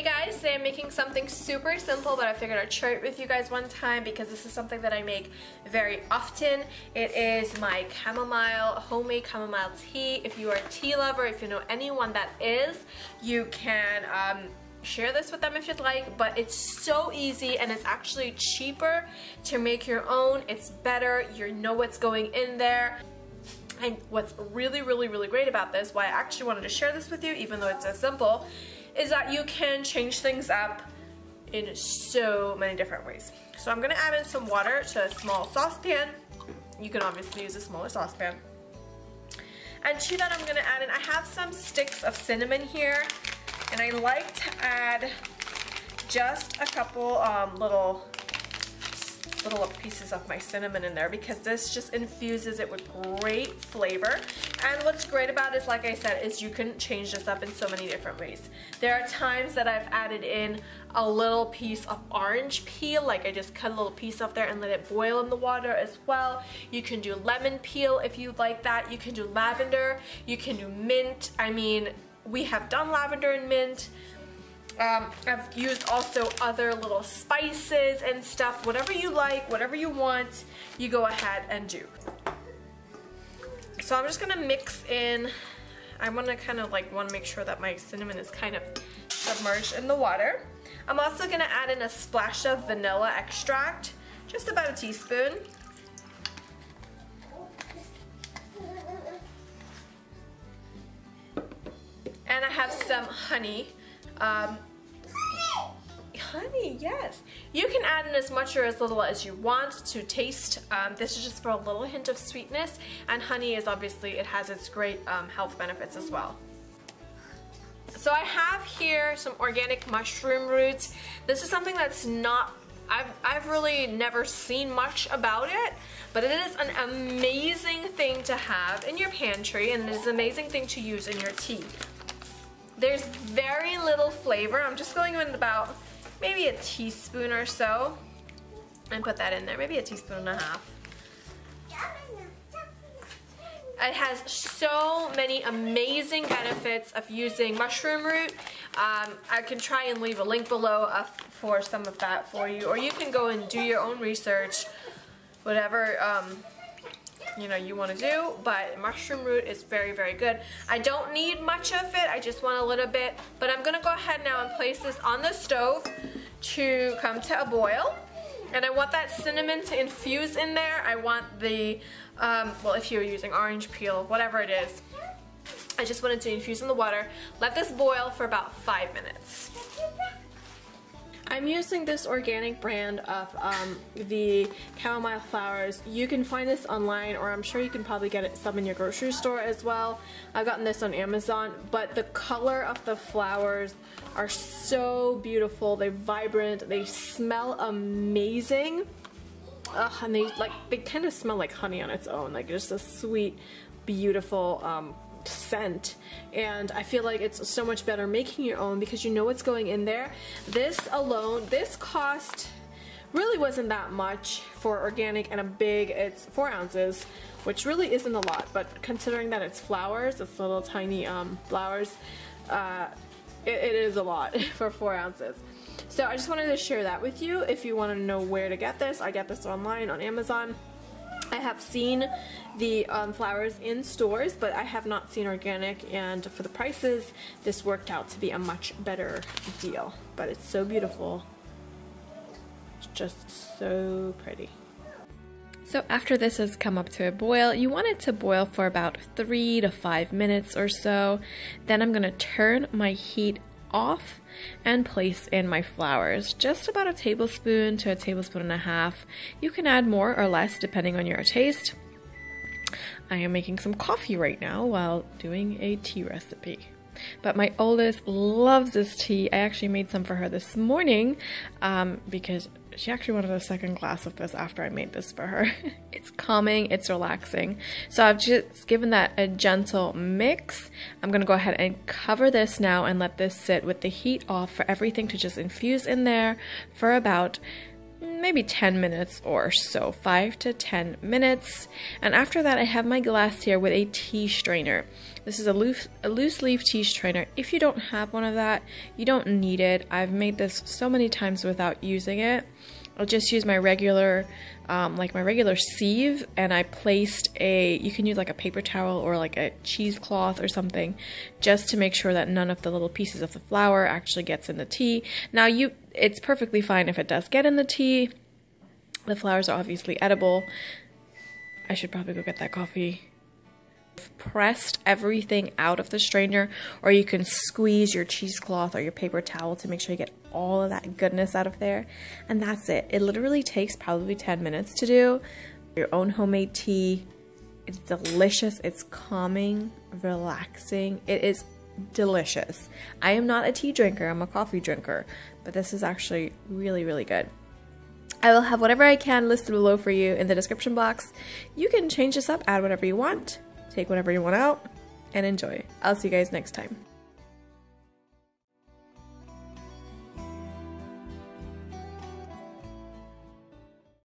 guys, today I'm making something super simple, but I figured I'd share it with you guys one time because this is something that I make very often. It is my homemade chamomile tea. If you are a tea lover, if you know anyone that is, you can share this with them if you'd like, but it's so easy and it's actually cheaper to make your own. It's better, you know what's going in there. And what's really great about this, why I actually wanted to share this with you even though it's so simple, is that you can change things up in so many different ways. So I'm gonna add in some water to a small saucepan. You can obviously use a smaller saucepan. And to that I'm gonna add in, I have some sticks of cinnamon here, and I like to add just a couple little pieces of my cinnamon in there because this just infuses it with great flavor. And what's great about it is, like I said, is you can change this up in so many different ways. There are times that I've added in a little piece of orange peel, like I just cut a little piece off there and let it boil in the water as well. You can do lemon peel if you like that. You can do lavender. You can do mint. I mean, we have done lavender and mint. I've used also other little spices and stuff. Whatever you like, whatever you want, you go ahead and do. So I'm just gonna mix in, I wanna kind of want to make sure that my cinnamon is kind of submerged in the water. I'm also gonna add in a splash of vanilla extract, just about a teaspoon. And I have some honey. Honey, yes. You can add in as much or as little as you want to taste. This is just for a little hint of sweetness, and honey is obviously, it has its great health benefits as well. So I have here some organic mushroom roots. This is something that's not, I've really never seen much about it, but it is an amazing thing to have in your pantry, and it is an amazing thing to use in your tea. There's very little flavor. I'm just going in about maybe a teaspoon or so and put that in there, maybe a teaspoon and a half. It has so many amazing benefits of using mushroom root. I can try and leave a link below for some of that for you, or you can go and do your own research, whatever you know you want to do, but mushroom root is very good. I don't need much of it, I just want a little bit, but I'm gonna go ahead now and place this on the stove to come to a boil. And I want that cinnamon to infuse in there. I want the well, if you're using orange peel, whatever it is, I just want it to infuse in the water. Let this boil for about 5 minutes. I'm using this organic brand of the chamomile flowers. You can find this online, or I'm sure you can probably get it some in your grocery store as well. I've gotten this on Amazon, but the color of the flowers are so beautiful. They're vibrant, they smell amazing, and they kind of smell like honey on its own, like just a sweet, beautiful scent. And I feel like it's so much better making your own because you know what's going in there. This alone, this cost really wasn't that much for organic and a big, it's 4 ounces, which really isn't a lot, but considering that it's flowers, it's little tiny flowers, it is a lot for 4 ounces. So I just wanted to share that with you. If you want to know where to get this, I get this online on Amazon. I have seen the flowers in stores, but I have not seen organic, and for the prices, this worked out to be a much better deal. But it's so beautiful. It's just so pretty. So after this has come up to a boil, you want it to boil for about 3 to 5 minutes or so. Then I'm going to turn my heat off and place in my flowers, just about a tablespoon to a tablespoon and a half. You can add more or less depending on your taste. I am making some coffee right now while doing a tea recipe, but my oldest loves this tea. I actually made some for her this morning because she actually wanted a second glass of this after I made this for her. It's calming, it's relaxing. So I've just given that a gentle mix. I'm gonna go ahead and cover this now and let this sit with the heat off for everything to just infuse in there for about maybe 10 minutes or so, 5 to 10 minutes. And after that, I have my glass here with a tea strainer. This is a loose leaf tea strainer. If you don't have one of that, you don't need it. I've made this so many times without using it. I'll just use my regular, like my regular sieve, and I placed you can use like a paper towel or like a cheesecloth or something, just to make sure that none of the little pieces of the flour actually gets in the tea. Now it's perfectly fine if it does get in the tea. The flowers are obviously edible. I should probably go get that coffee. Pressed everything out of the strainer, or you can squeeze your cheesecloth or your paper towel to make sure you get all of that goodness out of there, and that's it. It literally takes probably 10 minutes to do your own homemade tea. It's delicious, it's calming, relaxing, it is delicious. I am not a tea drinker, I'm a coffee drinker, but this is actually really, really good. I will have whatever I can listed below for you in the description box. You can change this up, add whatever you want, take whatever you want out, and enjoy. I'll see you guys next time.